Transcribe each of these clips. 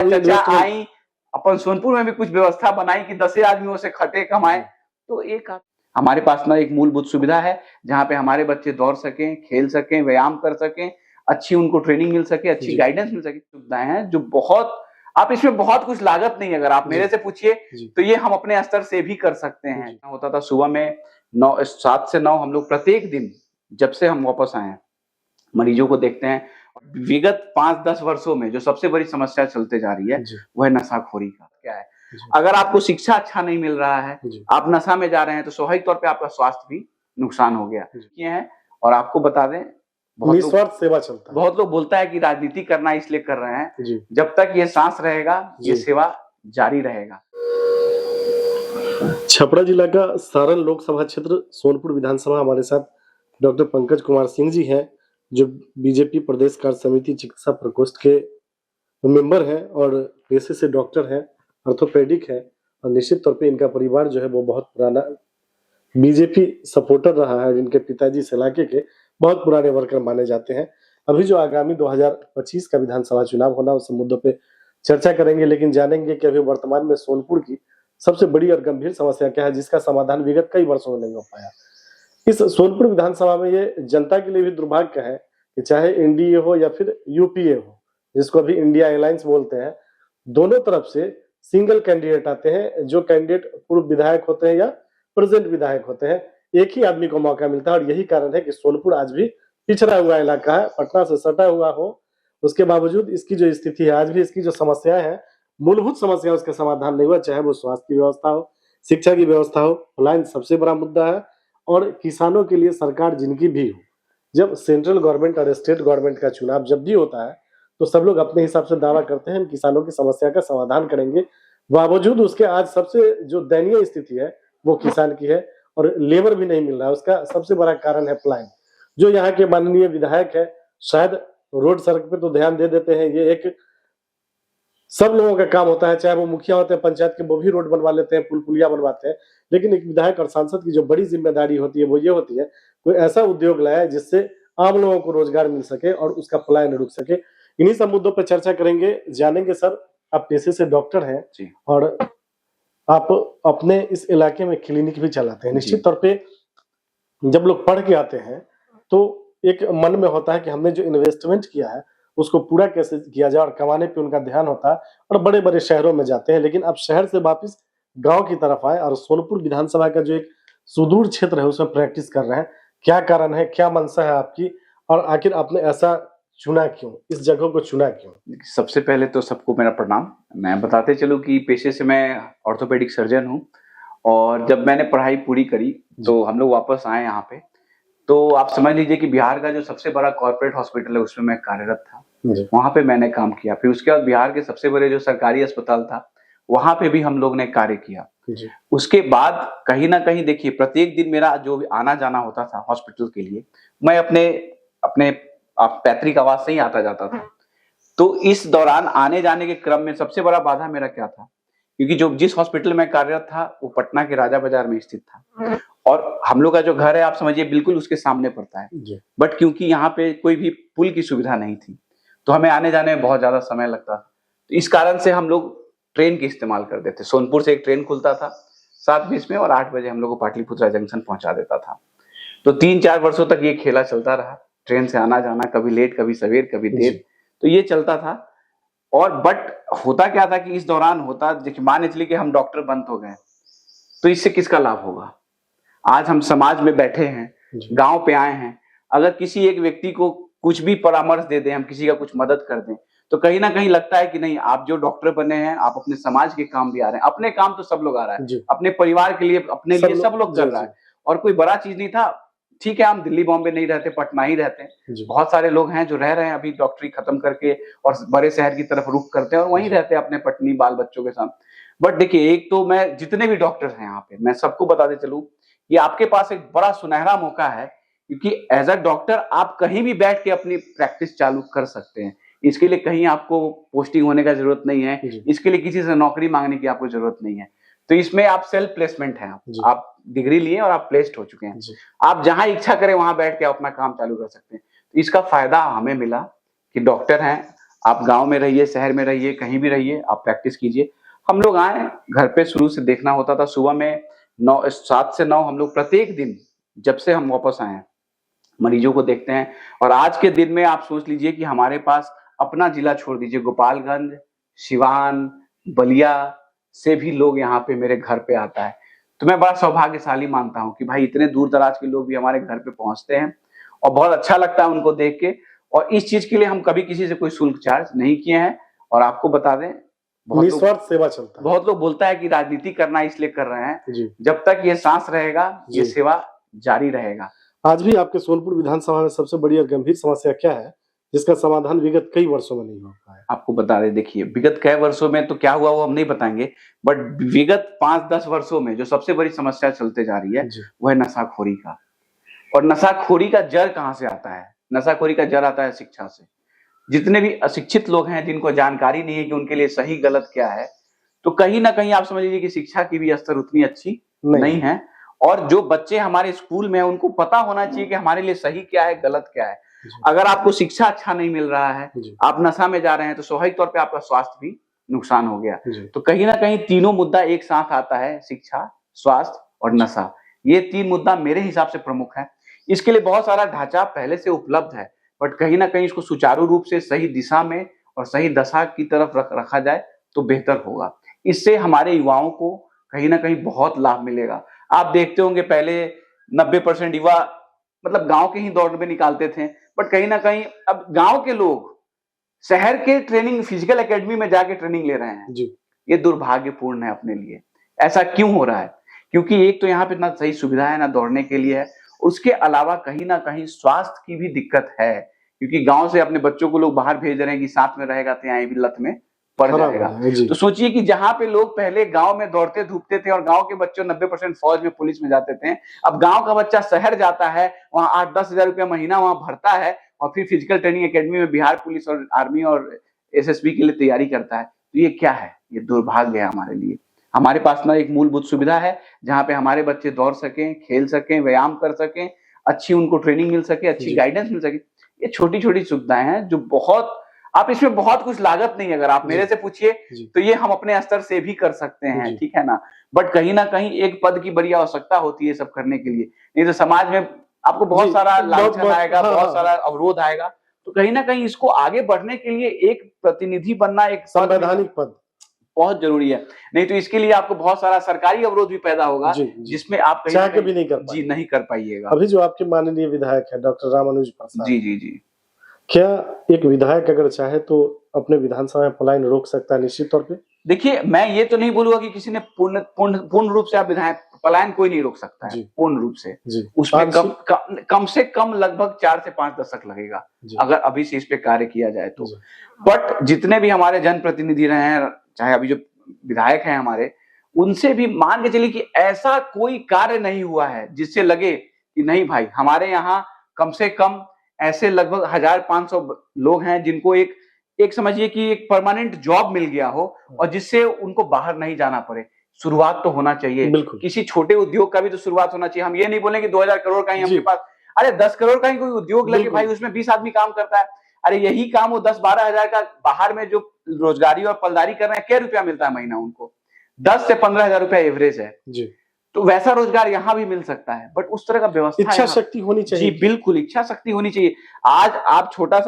चर्चा आई, अपन सोनपुर में भी कुछ व्यवस्था बनाई कि 10 आदमियों से खटे कमाए। तो एक हमारे पास ना एक मूलभूत सुविधा है जहाँ पे हमारे बच्चे दौड़ सकें, खेल सकें, व्यायाम कर सकें, अच्छी उनको ट्रेनिंग मिल सके, अच्छी गाइडेंस मिल सके। सुविधाएं हैं जो बहुत, आप इसमें बहुत कुछ लागत नहीं, अगर आप मेरे से पूछिए तो ये हम अपने स्तर से भी कर सकते हैं। होता था सुबह में 7 से 9 हम लोग प्रत्येक दिन, जब से हम वापस आए मरीजों को देखते हैं। विगत 5-10 वर्षों में जो सबसे बड़ी समस्या चलते जा रही है वह है नशाखोरी का। क्या है, अगर आपको शिक्षा अच्छा नहीं मिल रहा है, आप नशा में जा रहे हैं, तो स्वाभाविक तौर पे आपका स्वास्थ्य भी नुकसान हो गया है। और आपको बता दें, निस्वार्थ सेवा चलता है। बहुत लोग बोलता है कि राजनीति करना इसलिए कर रहे हैं, जब तक ये सांस रहेगा ये सेवा जारी रहेगा। छपरा जिला का सारण लोकसभा क्षेत्र सोनपुर विधानसभा, हमारे साथ डॉक्टर पंकज कुमार सिंह जी हैं, जो बीजेपी प्रदेश कार्य समिति चिकित्सा प्रकोष्ठ के मेंबर हैं और पेशे से डॉक्टर हैं, ऑर्थोपेडिक है। और निश्चित तौर पे इनका परिवार जो है वो बहुत पुराना बीजेपी सपोर्टर रहा है। इनके पिताजी इस इलाके के बहुत पुराने वर्कर माने जाते हैं। अभी जो आगामी 2025 का विधानसभा चुनाव होना, उस मुद्दों पे चर्चा करेंगे, लेकिन जानेंगे कि अभी वर्तमान में सोनपुर की सबसे बड़ी और गंभीर समस्या क्या है, जिसका समाधान विगत कई वर्षों में नहीं हो पाया। इस सोनपुर विधानसभा में ये जनता के लिए भी दुर्भाग्य है कि चाहे एनडीए हो या फिर यूपीए हो, जिसको अभी इंडिया अलायंस बोलते हैं, दोनों तरफ से सिंगल कैंडिडेट आते हैं। जो कैंडिडेट पूर्व विधायक होते हैं या प्रेजेंट विधायक होते हैं, एक ही आदमी को मौका मिलता है। और यही कारण है कि सोनपुर आज भी पिछड़ा हुआ इलाका है, पटना से सटा हुआ हो, उसके बावजूद इसकी जो स्थिति है, आज भी इसकी जो समस्याएं हैं, मूलभूत समस्या, उसका समाधान नहीं हुआ। चाहे वो स्वास्थ्य की व्यवस्था हो, शिक्षा की व्यवस्था हो, पलायन सबसे बड़ा मुद्दा है। और किसानों के लिए सरकार जिनकी भी हो, जब सेंट्रल गवर्नमेंट और स्टेट गवर्नमेंट का चुनाव जब भी होता है, तो सब लोग अपने हिसाब से दावा करते हैं हम किसानों की समस्या का समाधान करेंगे। बावजूद उसके आज सबसे जो दयनीय स्थिति है वो किसान की है, और लेबर भी नहीं मिल रहा है। उसका सबसे बड़ा कारण है पलायन। जो यहाँ के माननीय विधायक है, शायद रोड सड़क पे तो ध्यान दे देते हैं, ये एक सब लोगों का काम होता है, चाहे वो मुखिया होते हैं पंचायत के, वो भी रोड बनवा लेते हैं, पुल पुलिया बनवाते हैं। लेकिन एक विधायक और सांसद की जो बड़ी जिम्मेदारी होती है वो ये होती है, कोई ऐसा उद्योग लाए जिससे आम लोगों को रोजगार मिल सके और उसका पलायन रुक सके। इन्हीं सब मुद्दों पर चर्चा करेंगे, जानेंगे। सर, आप पेशे से डॉक्टर हैं और आप अपने इस इलाके में क्लिनिक भी चलाते हैं। निश्चित तौर पे जब लोग पढ़ के आते हैं तो एक मन में होता है कि हमने जो इन्वेस्टमेंट किया है उसको पूरा कैसे किया जाए, और कमाने पे उनका ध्यान होता है और बड़े बड़े शहरों में जाते हैं। लेकिन अब शहर से वापस गांव की तरफ आए और सोनपुर विधानसभा का जो एक सुदूर क्षेत्र है उसमें प्रैक्टिस कर रहे हैं। क्या कारण है, क्या मंशा है आपकी, और आखिर आपने ऐसा चुना क्यों, इस जगह को चुना क्यों? सबसे पहले तो सबको मेरा प्रणाम। मैं बताते चलूं कि पेशे से मैं ऑर्थोपेडिक सर्जन हूं, और जब मैंने पढ़ाई पूरी करी तो हम लोग वापस आए यहाँ पे। तो आप समझ लीजिए कि बिहार का जो सबसे बड़ा कॉर्पोरेट हॉस्पिटल है उसमें मैं कार्यरत था, वहां पे मैंने काम किया। फिर उसके बाद बिहार के सबसे बड़े जो सरकारी अस्पताल था वहां पे भी हम लोग ने कार्य किया। उसके बाद कहीं ना कहीं देखिए, प्रत्येक दिन मेरा जो भी आना जाना होता था हॉस्पिटल के लिए, मैं अपने पैतृक आवास से ही आता जाता था। तो इस दौरान आने जाने के क्रम में सबसे बड़ा बाधा मेरा क्या था, क्योंकि जिस हॉस्पिटल में कार्यरत था वो पटना के राजा बाजार में स्थित था, और हम लोग का जो घर है आप समझिए बिल्कुल उसके सामने पड़ता है। बट क्योंकि यहाँ पे कोई भी पुल की सुविधा नहीं थी तो हमें आने जाने में बहुत ज्यादा समय लगता था। तो इस कारण से हम लोग ट्रेन के इस्तेमाल करते थे। सोनपुर से एक ट्रेन खुलता था 7:20 में, और 8 बजे हम लोग को पाटलिपुत्रा जंक्शन पहुंचा देता था। तो 3-4 वर्षों तक ये खेला चलता रहा, ट्रेन से आना जाना, कभी लेट, कभी सवेर, कभी देर, तो ये चलता था। और बट होता क्या था कि इस दौरान होता, देखिए मान चलिए कि हम डॉक्टर बंद हो गए तो इससे किसका लाभ होगा? आज हम समाज में बैठे हैं, गांव पे आए हैं, अगर किसी एक व्यक्ति को कुछ भी परामर्श दे दें, हम किसी का कुछ मदद कर दें, तो कहीं ना कहीं लगता है कि नहीं, आप जो डॉक्टर बने हैं आप अपने समाज के काम भी आ रहे हैं। अपने काम तो सब लोग आ रहा है, अपने परिवार के लिए, अपने लिए सब लोग कर रहा है, और कोई बड़ा चीज नहीं था। ठीक है, हम दिल्ली बॉम्बे नहीं रहते, पटना ही रहते हैं। बहुत सारे लोग हैं जो रह रहे हैं अभी डॉक्टरी खत्म करके और बड़े शहर की तरफ रुख करते हैं और वहीं रहते हैं अपने पत्नी बाल बच्चों के साथ। बट देखिए, एक तो मैं जितने भी डॉक्टर हैं यहाँ पे, मैं सबको बताते चलूं, ये आपके पास एक बड़ा सुनहरा मौका है, क्योंकि एज अ डॉक्टर आप कहीं भी बैठ के अपनी प्रैक्टिस चालू कर सकते हैं। इसके लिए कहीं आपको पोस्टिंग होने का जरूरत नहीं है, इसके लिए किसी से नौकरी मांगने की आपको जरूरत नहीं है। तो इसमें आप सेल्फ प्लेसमेंट है, आप डिग्री लिए और आप प्लेस्ड हो चुके हैं, आप जहां इच्छा करें वहां बैठ के अपना काम चालू कर सकते हैं। तो इसका फायदा हमें मिला कि डॉक्टर हैं, आप गांव में रहिए, शहर में रहिए, कहीं भी रहिए, आप प्रैक्टिस कीजिए। हम लोग आए, घर पे शुरू से देखना होता था, सुबह में 7 से 9 हम लोग प्रत्येक दिन, जब से हम वापस आए हैं, मरीजों को देखते हैं। और आज के दिन में आप सोच लीजिए कि हमारे पास अपना जिला छोड़ दीजिए, गोपालगंज, सिवान, बलिया से भी लोग यहाँ पे मेरे घर पे आता है। तो मैं बड़ा सौभाग्यशाली मानता हूँ कि भाई इतने दूर दराज के लोग भी हमारे घर पे पहुंचते हैं और बहुत अच्छा लगता है उनको देख के। और इस चीज के लिए हम कभी किसी से कोई शुल्क चार्ज नहीं किए हैं। और आपको बता दें, निस्वार्थ सेवा चलता है। बहुत लोग बोलता है कि राजनीति करना इसलिए कर रहे हैं, जी। जब तक ये सांस रहेगा ये जी। सेवा जारी रहेगा। आज भी आपके सोनपुर विधानसभा में सबसे बड़ी और गंभीर समस्या क्या है जिसका समाधान विगत कई वर्षों में नहीं हो पाया? आपको बता दें, देखिए विगत कई वर्षों में तो क्या हुआ वो हम नहीं बताएंगे, बट विगत 5-10 वर्षों में जो सबसे बड़ी समस्या चलते जा रही है जी। वह है नशाखोरी का। और नशाखोरी का जड़ कहाँ से आता है? नशाखोरी का जड़ आता है शिक्षा से। जितने भी अशिक्षित लोग हैं, जिनको जानकारी नहीं है कि उनके लिए सही गलत क्या है, तो कहीं ना कहीं आप समझ लीजिए कि शिक्षा की भी स्तर उतनी अच्छी नहीं है। और जो बच्चे हमारे स्कूल में हैं उनको पता होना चाहिए कि हमारे लिए सही क्या है, गलत क्या है। अगर आपको शिक्षा अच्छा नहीं मिल रहा है, आप नशा में जा रहे हैं, तो स्वाभाविक तौर पे आपका स्वास्थ्य भी नुकसान हो गया। तो कहीं ना कहीं तीनों मुद्दा एक साथ आता है, शिक्षा, स्वास्थ्य और नशा। ये 3 मुद्दा मेरे हिसाब से प्रमुख है। इसके लिए बहुत सारा ढांचा पहले से उपलब्ध है, बट कहीं ना कहीं इसको सुचारू रूप से सही दिशा में और सही दशा की तरफ रखा जाए तो बेहतर होगा। इससे हमारे युवाओं को कहीं ना कहीं बहुत लाभ मिलेगा। आप देखते होंगे पहले 90% युवा मतलब गांव के ही दौड़ में निकालते थे, बट कहीं ना कहीं अब गांव के लोग शहर के ट्रेनिंग फिजिकल एकेडमी में जाके ट्रेनिंग ले रहे हैं। जी। ये दुर्भाग्यपूर्ण है अपने लिए। ऐसा क्यों हो रहा है? क्योंकि एक तो यहाँ पे ना सही सुविधा है, ना दौड़ने के लिए है। उसके अलावा कहीं ना कहीं स्वास्थ्य की भी दिक्कत है, क्योंकि गांव से अपने बच्चों को लोग बाहर भेज रहे हैं कि साथ में रहेगा तो यहाँ भी लत में पड़ जाएगा। तो सोचिए कि जहां पे लोग पहले गांव में दौड़ते धूपते थे और गांव के बच्चों 90% फौज में, पुलिस में जाते थे, अब गांव का बच्चा शहर जाता है, वहां 8-10 हजार रुपया महीना वहां भरता है और फिर फिजिकल ट्रेनिंग एकेडमी में बिहार पुलिस और आर्मी और एसएसबी के लिए तैयारी करता है। तो ये क्या है? ये दुर्भाग्य है हमारे लिए। हमारे पास ना एक मूलभूत सुविधा है जहां पे हमारे बच्चे दौड़ सकें, खेल सकें, व्यायाम कर सकें, अच्छी उनको ट्रेनिंग मिल सके, अच्छी गाइडेंस मिल सके। ये छोटी छोटी सुविधाएं हैं जो बहुत, आप इसमें बहुत कुछ लागत नहीं, अगर आप मेरे से पूछिए तो ये हम अपने स्तर से भी कर सकते हैं, ठीक है ना। बट कहीं ना कहीं एक पद की बड़ी आवश्यकता होती है सब करने के लिए, नहीं तो समाज में आपको बहुत सारा लांछन आएगा, बहुत सारा अवरोध आएगा। तो कहीं ना कहीं इसको आगे बढ़ने के लिए एक प्रतिनिधि बनना, एक संवैधानिक पद बहुत जरूरी है। नहीं तो इसके लिए आपको बहुत सारा सरकारी अवरोध भी पैदा होगा, जिसमें आप चाह के भी नहीं कर पाइएगा। अभी जो आपके माननीय विधायक है डॉक्टर रामानुज प्रसाद जी, क्या एक विधायक अगर चाहे तो अपने विधानसभा में पलायन रोक सकता है? निश्चित तौर पे देखिए, मैं ये तो नहीं बोलूंगा कि किसी ने पूर्ण रूप से आप विधायक पलायन कोई नहीं रोक सकता है पूर्ण रूप से। उसमें कम से कम लगभग 4 से 5 दशक लगेगा अगर अभी से इस पे कार्य किया जाए तो। बट जितने भी हमारे जनप्रतिनिधि रहे हैं, चाहे अभी जो विधायक हैं हमारे, उनसे भी मान के चलिए कि ऐसा कोई कार्य नहीं हुआ है जिससे लगे कि नहीं भाई, हमारे यहाँ कम से कम ऐसे लगभग 1500 लोग हैं जिनको एक समझिए कि एक परमानेंट जॉब मिल गया हो और जिससे उनको बाहर नहीं जाना पड़े। शुरुआत तो होना चाहिए, किसी छोटे उद्योग का भी तो शुरुआत होना चाहिए। हम ये नहीं बोलेंगे 2000 करोड़ का ही हमके पास, अरे 10 करोड़ का ही कोई उद्योग लगे भाई, उसमें 20 आदमी काम करता है। अरे यही काम वो 10-12 हजार का बाहर में जो रोजगारी और पलदारी कर रहे हैं, क्या रुपया मिलता है महीना उनको? 10 से 15 हजार रुपया एवरेज है जी। तो वैसा रोजगार यहाँ भी मिल सकता है, बट उस तरह का व्यवस्था, इच्छा शक्ति होनी चाहिए। जी बिल्कुल, इच्छा शक्ति होनी चाहिए। आज आप छोटा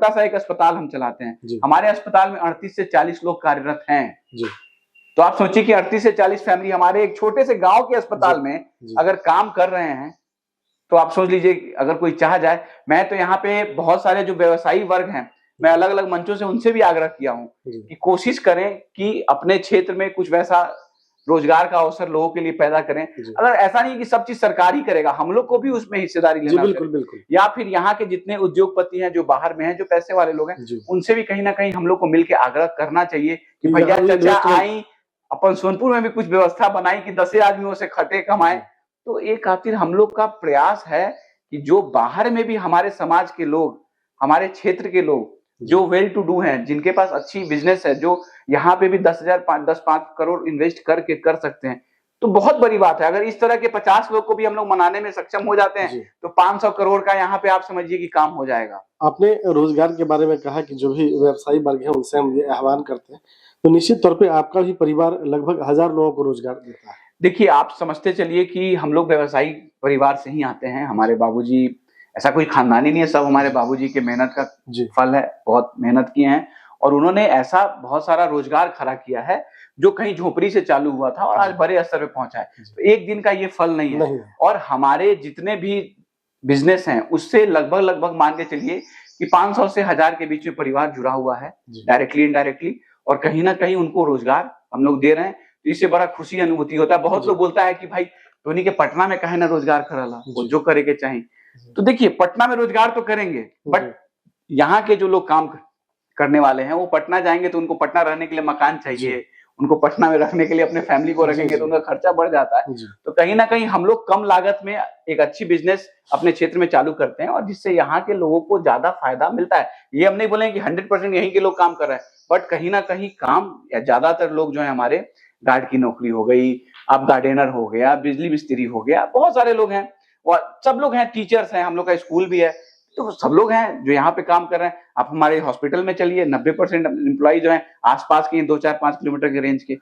सा एक अस्पताल हम चलाते हैं, हमारे अस्पताल में 38 से 40 लोग कार्यरत हैं जी। तो आप सोचिए कि 38 से 40 फैमिली हमारे एक छोटे से गांव के अस्पताल में अगर काम कर रहे हैं, तो आप सोच लीजिए अगर कोई चाह जाए। मैं तो यहाँ पे बहुत सारे जो व्यवसायी वर्ग हैं, मैं अलग अलग मंचों से उनसे भी आग्रह किया हूँ कि कोशिश करें कि अपने क्षेत्र में कुछ वैसा रोजगार का अवसर लोगों के लिए पैदा करें। अगर ऐसा नहीं कि सब चीज सरकार ही करेगा, हम लोग को भी उसमें हिस्सेदारी लेना चाहिए। या फिर यहाँ के जितने उद्योगपति हैं जो बाहर में हैं, जो पैसे वाले लोग हैं, उनसे भी कहीं ना कहीं हम लोग को मिलकर आग्रह करना चाहिए कि भैया चर्चा आई, अपन सोनपुर में भी कुछ व्यवस्था बनाई कि 10 आदमियों से खटे कमाए। तो एक खातिर हम लोग का प्रयास है कि जो बाहर में भी हमारे समाज के लोग, हमारे क्षेत्र के लोग जो वेल टू डू हैं, जिनके पास अच्छी बिजनेस है, जो यहाँ पे भी 10 5 करोड़ इन्वेस्ट करके कर सकते हैं, तो बहुत बड़ी बात है। अगर इस तरह के 50 लोग को भी हम लोग मनाने में सक्षम हो जाते जी। हैं तो 500 करोड़ का यहाँ पे आप समझिए कि काम हो जाएगा। आपने रोजगार के बारे में कहा कि जो भी व्यवसायी वर्ग है उनसे हम ये आह्वान करते हैं, तो निश्चित तौर पे आपका भी परिवार लगभग 1000 लोगों को रोजगार देता है। देखिए, आप समझते चलिए कि हम लोग व्यवसायिक परिवार से ही आते हैं। हमारे बाबूजी ऐसा कोई खानदानी नहीं है, सब हमारे बाबूजी के मेहनत का जी। फल है। बहुत मेहनत किए हैं और उन्होंने ऐसा बहुत सारा रोजगार खड़ा किया है जो कहीं झोपड़ी से चालू हुआ था और आज बड़े स्तर पे पहुंचा है। तो एक दिन का ये फल नहीं है। नहीं। और हमारे जितने भी बिजनेस हैं उससे लगभग मान के चलिए कि 500 से 1000 के बीच में परिवार जुड़ा हुआ है, डायरेक्टली इनडायरेक्टली, और कहीं ना कहीं उनको रोजगार हम लोग दे रहे हैं। तो इससे बड़ा खुशी अनुभूति होता है। बहुत लोग बोलता है कि भाई धोनी के पटना में कहे ना रोजगार करला, वो जो करे के चाहिए। तो देखिए, पटना में रोजगार तो करेंगे, बट यहाँ के जो लोग काम करने वाले हैं वो पटना जाएंगे तो उनको पटना रहने के लिए मकान चाहिए, उनको पटना में रखने के लिए अपने फैमिली को रखेंगे तो उनका खर्चा बढ़ जाता है। तो कहीं ना कहीं हम लोग कम लागत में एक अच्छी बिजनेस अपने क्षेत्र में चालू करते हैं और जिससे यहाँ के लोगों को ज्यादा फायदा मिलता है। ये हम नहीं बोलेंगे कि 100% यहीं के लोग काम कर रहे हैं, बट कहीं ना कहीं काम या ज्यादातर लोग जो है हमारे गार्ड की नौकरी हो गई, आप गार्डनर हो गया, बिजली मिस्त्री हो गया, बहुत सारे लोग हैं और सब लोग हैं, टीचर्स हैं, हम लोग का स्कूल भी है, तो सब लोग हैं जो यहाँ पे काम कर रहे हैं। आप हमारे हॉस्पिटल में चलिए, 90% एम्प्लॉय जो है आसपास के 2, 4, 5 किलोमीटर के रेंज के।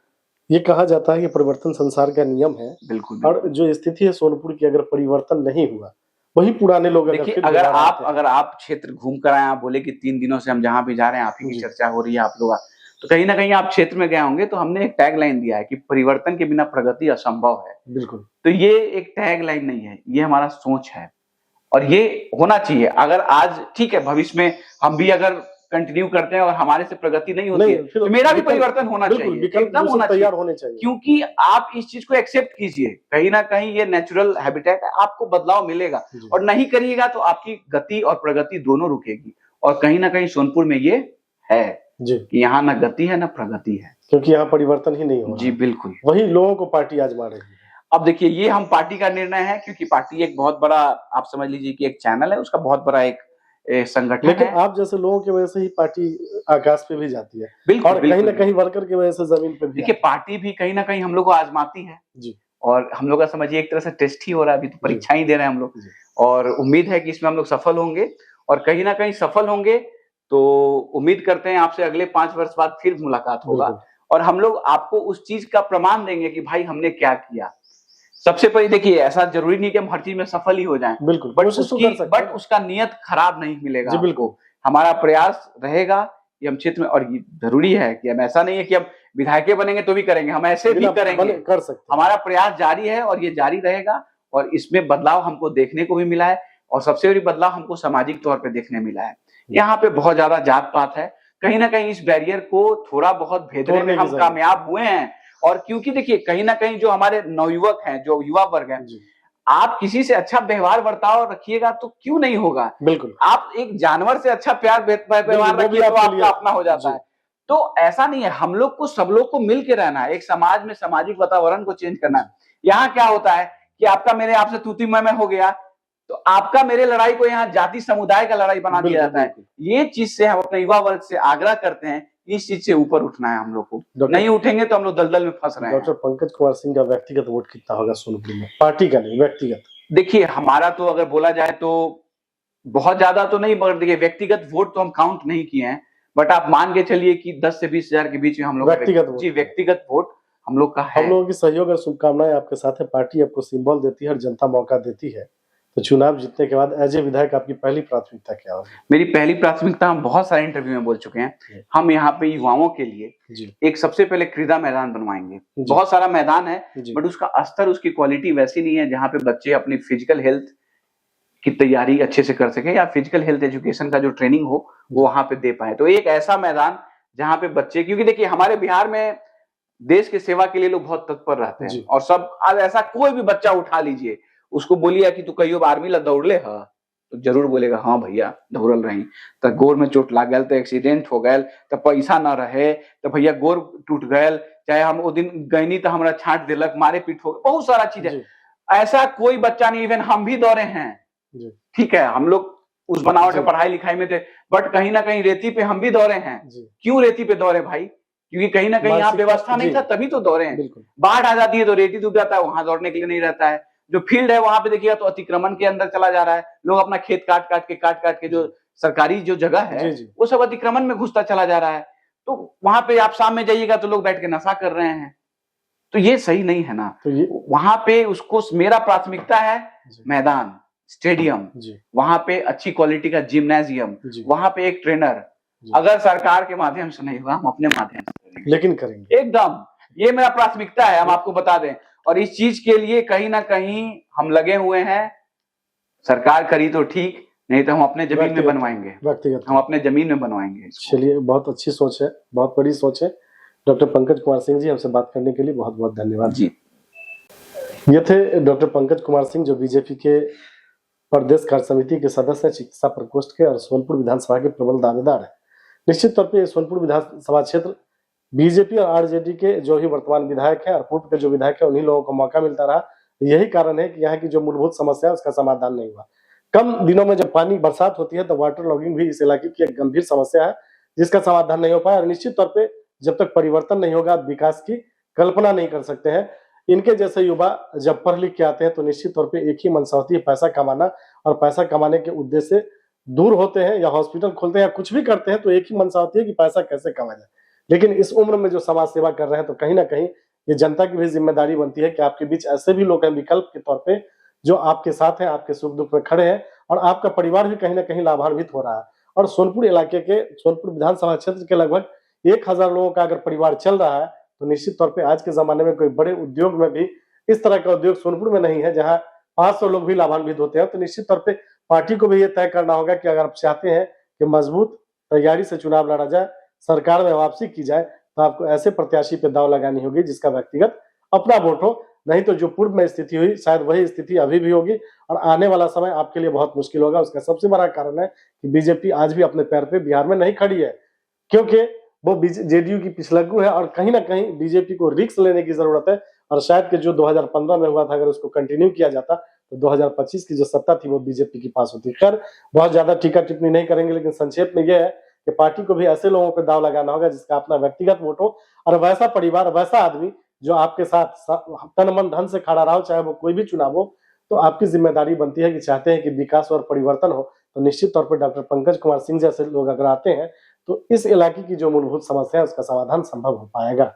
ये कहा जाता है कि परिवर्तन संसार का नियम है। बिल्कुल। और जो स्थिति है सोनपुर की, अगर परिवर्तन नहीं हुआ, वही पुराने लोग देखिए, अगर आप क्षेत्र घूम कर आए, आप बोले कि 3 दिनों से हम जहाँ भी जा रहे हैं आप ही की चर्चा हो रही है, आप लोग तो कहीं ना कहीं आप क्षेत्र में गए होंगे तो हमने एक टैग लाइन दिया है कि परिवर्तन के बिना प्रगति असंभव है। बिल्कुल। तो ये एक टैग लाइन नहीं है, ये हमारा सोच है और ये होना चाहिए। अगर आज ठीक है, भविष्य में हम भी अगर कंटिन्यू करते हैं और हमारे से प्रगति नहीं होती है तो मेरा भी परिवर्तन होना चाहिए, एकदम होना चाहिए, क्योंकि आप इस चीज को एक्सेप्ट कीजिए। कहीं ना कहीं ये नेचुरल हैबिटेट है, आपको बदलाव मिलेगा और नहीं करिएगा तो आपकी गति और प्रगति दोनों रुकेगी। और कहीं ना कहीं सोनपुर में ये है कि यहाँ ना गति है ना प्रगति है, क्योंकि यहाँ परिवर्तन ही नहीं हो रहा। जी बिल्कुल। वही लोगों को पार्टी आजमा रही है। अब देखिए, ये हम पार्टी का निर्णय है क्योंकि पार्टी एक बहुत बड़ा, आप समझ लीजिए कि एक चैनल है, उसका बहुत बड़ा एक संगठन है। लेकिन आप जैसे लोगों की वजह से ही पार्टी आकाश पे भी जाती है। बिल्कुल, और कहीं ना कहीं वर्कर की वजह से जमीन पे भी। देखिए, पार्टी भी कहीं ना कहीं हम लोग को आजमाती है जी, और हम लोग का समझिए एक तरह से टेस्ट ही हो रहा है, अभी तो परीक्षा ही दे रहे हैं हम लोग, और उम्मीद है कि इसमें हम लोग सफल होंगे। और कहीं ना कहीं सफल होंगे तो उम्मीद करते हैं आपसे अगले 5 वर्ष बाद फिर मुलाकात होगा और हम लोग आपको उस चीज का प्रमाण देंगे कि भाई हमने क्या किया। सबसे पहले देखिए, ऐसा जरूरी नहीं कि हम हर चीज में सफल ही हो जाएं, बिल्कुल, बट उसका नियत खराब नहीं मिलेगा जी। बिल्कुल, हमारा प्रयास रहेगा कि हम क्षेत्र में, और ये जरूरी है कि हम, ऐसा नहीं है कि हम विधायक बनेंगे तो भी करेंगे, हम ऐसे भी करेंगे, कर सकते। हमारा प्रयास जारी है और ये जारी रहेगा और इसमें बदलाव हमको देखने को भी मिला है और सबसे बड़ी बदलाव हमको सामाजिक तौर पर देखने मिला है। यहाँ पे बहुत ज्यादा जात पात है, कहीं ना कहीं इस बैरियर को थोड़ा बहुत भेदने में हम कामयाब हुए हैं। और क्योंकि देखिए, कहीं ना कहीं जो हमारे नवयुवक हैं, जो युवा वर्ग है, आप किसी से अच्छा व्यवहार बर्ताव रखिएगा तो क्यों नहीं होगा। बिल्कुल, आप एक जानवर से अच्छा प्यार व्यवहार रखिए तो आपका अपना हो जाता है। तो ऐसा नहीं है, हम लोग को, सब लोग को मिल के रहना है, एक समाज में सामाजिक वातावरण को चेंज करना है। यहाँ क्या होता है कि आपका मेरे आपसे तूती मैं हो गया तो आपका मेरे लड़ाई को यहाँ जाति समुदाय का लड़ाई बना दिया जाता है। ये चीज से हम अपने युवा वर्ग से आग्रह करते हैं, इस चीज से ऊपर उठना है हम लोग को, नहीं उठेंगे तो हम लोग दलदल में फंस रहे हैं। डॉक्टर पंकज कुमार सिंह का व्यक्तिगत वोट कितना होगा सोनपुर में, पार्टी का नहीं, व्यक्तिगत? देखिए, हमारा तो अगर बोला जाए तो बहुत ज्यादा तो नहीं, मगर देखिए व्यक्तिगत वोट तो हम काउंट नहीं किए हैं, बट आप मान के चलिए कि 10 से 20 हजार के बीच में हम लोग व्यक्तिगत वोट हम लोग का है। हम लोगों की सहयोग और शुभकामनाएं आपके साथ है। पार्टी आपको सिंबल देती है और जनता मौका देती है, तो चुनाव जीतने के बाद एज ए विधायक आपकी पहली प्राथमिकता क्या होगी? मेरी पहली प्राथमिकता, हम बहुत सारे इंटरव्यू में बोल चुके हैं, हम यहाँ पे युवाओं के लिए एक सबसे पहले क्रीड़ा मैदान बनवाएंगे। बहुत सारा मैदान है बट उसका स्तर, उसकी क्वालिटी वैसी नहीं है जहाँ पे बच्चे अपनी फिजिकल हेल्थ की तैयारी अच्छे से कर सके या फिजिकल हेल्थ एजुकेशन का जो ट्रेनिंग हो वो वहां पे दे पाए। तो एक ऐसा मैदान जहाँ पे बच्चे, क्योंकि देखिए हमारे बिहार में देश की सेवा के लिए लोग बहुत तत्पर रहते हैं और सब, आज ऐसा कोई भी बच्चा उठा लीजिए, उसको बोलिए कि तू कहियो आर्मी ला दौड़ले है तो जरूर बोलेगा हाँ भैया दौड़ल रही, तो गोर में चोट लाग गल, तो एक्सीडेंट हो गल, तो पैसा न रहे तो भैया गोर टूट गल, चाहे हम वो दिन गईनी तो हमारा छाट दिलक, मारे पीट हो, बहुत सारा चीज है। ऐसा कोई बच्चा नहीं, इवन हम भी दौड़े हैं, ठीक है, हम लोग उस बनावट में पढ़ाई लिखाई में थे, बट कहीं ना कहीं रेती पे हम भी दौड़े हैं। क्यों रेती पे दौड़े भाई? क्योंकि कहीं ना कहीं यहाँ मानसिकता- व्यवस्था नहीं जी। था, तभी तो दौड़े हैं। बिल्कुल बाढ़ आ जाती है तो रेती डूब जाता है, वहां दौड़ने के लिए नहीं रहता है। जो फील्ड है वहां पे देखिएगा तो अतिक्रमण के अंदर चला जा रहा है, लोग अपना खेत काट काट के जो सरकारी जो जगह है जी जी वो सब अतिक्रमण में घुसता चला जा रहा है। तो वहां पे आप शाम में जाइएगा तो लोग बैठ के नशा कर रहे हैं, तो ये सही नहीं है ना। तो ये वहां पे उसको मेरा प्राथमिकता है जी मैदान, स्टेडियम, जी वहां पे अच्छी क्वालिटी का जिम्नाजियम, जी वहां पे एक ट्रेनर। जी। अगर सरकार के माध्यम से नहीं होगा, हम अपने माध्यम से करेंगे, लेकिन करेंगे एकदम। ये मेरा प्राथमिकता है, हम आपको बता दें। और इस चीज के लिए कहीं ना कहीं हम लगे हुए हैं। सरकार करी तो ठीक, नहीं तो हम अपने जमीन में व्यक्तिगत बनवाएंगे, व्यक्तिगत हम अपने जमीन में बनवाएंगे इसको। चलिए, बहुत अच्छी सोच है, बहुत बड़ी सोच है। डॉक्टर पंकज कुमार सिंह जी, हमसे बात करने के लिए बहुत बहुत धन्यवाद जी। ये थे डॉक्टर पंकज कुमार सिंह, जो बीजेपी के प्रदेश कार्य समिति के सदस्य हैं, चिकित्सा प्रकोष्ठ के, और सोनपुर विधानसभा के प्रबल दावेदार है। निश्चित तौर पे सोनपुर विधानसभा क्षेत्र बीजेपी और आरजेडी के जो ही वर्तमान विधायक हैं और पूर्व के जो विधायक हैं, उन्हीं लोगों को मौका मिलता रहा। यही कारण है कि यहाँ की जो मूलभूत समस्या है उसका समाधान नहीं हुआ। कम दिनों में जब पानी बरसात होती है तो वाटर लॉगिंग भी इस इलाके की एक गंभीर समस्या है, जिसका समाधान नहीं हो पाया। और निश्चित तौर पे जब तक परिवर्तन नहीं होगा, विकास की कल्पना नहीं कर सकते हैं। इनके जैसे युवा जब पढ़ लिख के आते हैं तो निश्चित तौर पे एक ही मंशा होती है, पैसा कमाना, और पैसा कमाने के उद्देश्य से दूर होते हैं या हॉस्पिटल खोलते हैं या कुछ भी करते हैं तो एक ही मंशा होती है कि पैसा कैसे कमाया जाए। लेकिन इस उम्र में जो समाज सेवा कर रहे हैं तो कहीं ना कहीं ये जनता की भी जिम्मेदारी बनती है कि आपके बीच ऐसे भी लोग हैं विकल्प के तौर पे, जो आपके साथ हैं, आपके सुख दुख में खड़े हैं, और आपका परिवार भी कहीं ना कहीं लाभान्वित हो रहा है। और सोनपुर इलाके के, सोनपुर विधानसभा क्षेत्र के लगभग 1000 लोगों का अगर परिवार चल रहा है तो निश्चित तौर पे आज के जमाने में कोई बड़े उद्योग में भी इस तरह का उद्योग सोनपुर में नहीं है जहां 500 लोग भी लाभान्वित होते हैं। तो निश्चित तौर पे पार्टी को भी ये तय करना होगा कि अगर आप चाहते हैं कि मजबूत तैयारी से चुनाव लड़ा जाए, सरकार में वापसी की जाए, तो आपको ऐसे प्रत्याशी पे दाव लगानी होगी जिसका व्यक्तिगत अपना वोट हो। नहीं तो जो पूर्व में स्थिति हुई शायद वही स्थिति अभी भी होगी, और आने वाला समय आपके लिए बहुत मुश्किल होगा। उसका सबसे बड़ा कारण है कि बीजेपी आज भी अपने पैर पे बिहार में नहीं खड़ी है, क्योंकि वो जेडीयू की पिछलग्गू है, और कहीं ना कहीं बीजेपी को रिस्क लेने की जरूरत है। और शायद कि जो 2015 में हुआ था, अगर उसको कंटिन्यू किया जाता तो 2025 की जो सत्ता थी वो बीजेपी की पास होती। खैर, बहुत ज्यादा टीका टिप्पणी नहीं करेंगे, लेकिन संक्षेप में यह है कि पार्टी को भी ऐसे लोगों पे दाव लगाना होगा जिसका अपना व्यक्तिगत वोट हो, और वैसा परिवार, वैसा आदमी जो आपके साथ तन मन धन से खड़ा रहा हो, चाहे वो कोई भी चुनाव हो। तो आपकी जिम्मेदारी बनती है कि चाहते हैं कि विकास और परिवर्तन हो, तो निश्चित तौर पर डॉक्टर पंकज कुमार सिंह जैसे लोग अगर आते हैं तो इस इलाके की जो मूलभूत समस्या है उसका समाधान संभव हो पाएगा।